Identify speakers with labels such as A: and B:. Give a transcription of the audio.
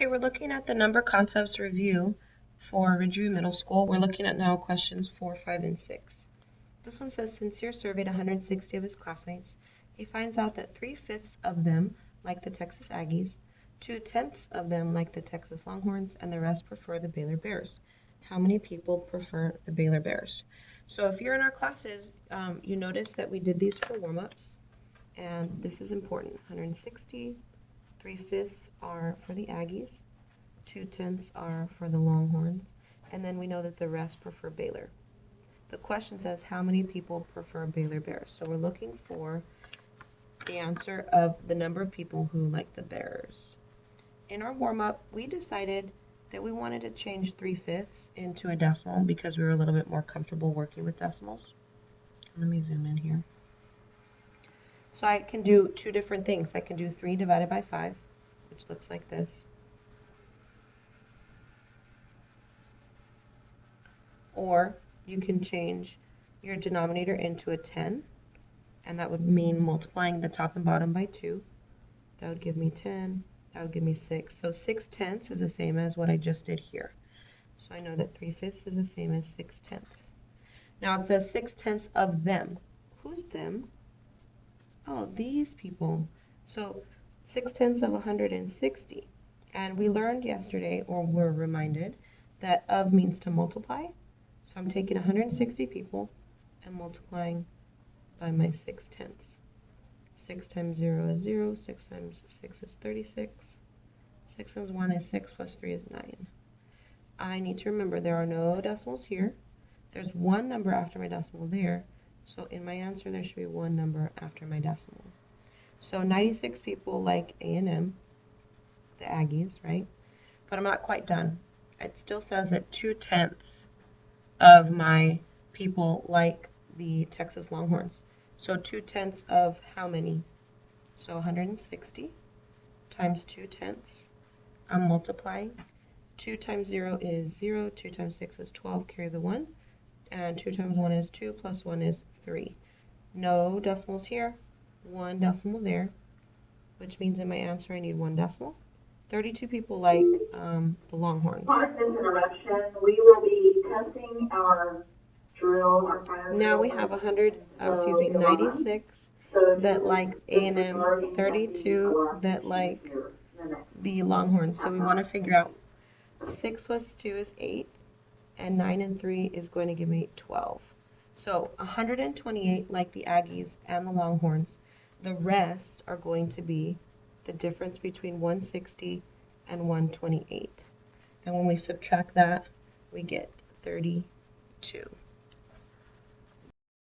A: Okay, we're looking at the number concepts review for Ridgeview Middle School. We're looking at now questions 4, 5, and 6. This one says, Sincere surveyed 160 of his classmates. He finds out that 3/5 of them like the Texas Aggies, 2/10 of them like the Texas Longhorns, and the rest prefer the Baylor Bears. How many people prefer the Baylor Bears? So if you're in our classes, you notice that we did these for warm-ups, and this is important. 160. 3/5 are for the Aggies, 2/10 are for the Longhorns, and then we know that the rest prefer Baylor. The question says, how many people prefer Baylor Bears? So we're looking for the answer of the number of people who like the Bears. In our warm-up, we decided that we wanted to change 3/5 into a decimal because we were a little bit more comfortable working with decimals. Let me zoom in here. So I can do two different things. I can do 3 divided by 5, which looks like this. Or you can change your denominator into a 10, and that would mean multiplying the top and bottom by 2. That would give me 10. That would give me 6. So 6/10 is the same as what I just did here. So I know that 3/5 is the same as 6/10. Now it says 6/10 of them. Who's them? Oh, these people. So 6/10 of 160. And we learned yesterday, or were reminded, that of means to multiply. So I'm taking 160 people and multiplying by my 6/10. 6 times 0 is 0. 6 times 6 is 36. 6 times 1 is 6 plus 3 is 9. I need to remember there are no decimals here. There's one number after my decimal there. So in my answer, there should be one number after my decimal. So 96 people like A&M, the Aggies, right? But I'm not quite done. It still says that 2/10 of my people like the Texas Longhorns. So 2/10 of how many? So 160 times 2/10. I'm multiplying. 2 times 0 is 0. 2 times 6 is 12. Carry the 1. And 2 times 1 is 2, plus 1 is 3. No decimals here, one decimal there, which means in my answer I need one decimal. 32 people like the Longhorns.
B: Pardon this interruption. We will be testing our drill, our fire
A: Now we
B: drill.
A: have 96 that like A&M, 32 that like the Longhorns. So we want to figure out 6 plus 2 is 8. And 9 and 3 is going to give me 12. So 128 like the Aggies and the Longhorns. The rest are going to be the difference between 160 and 128. And when we subtract that, we get 32.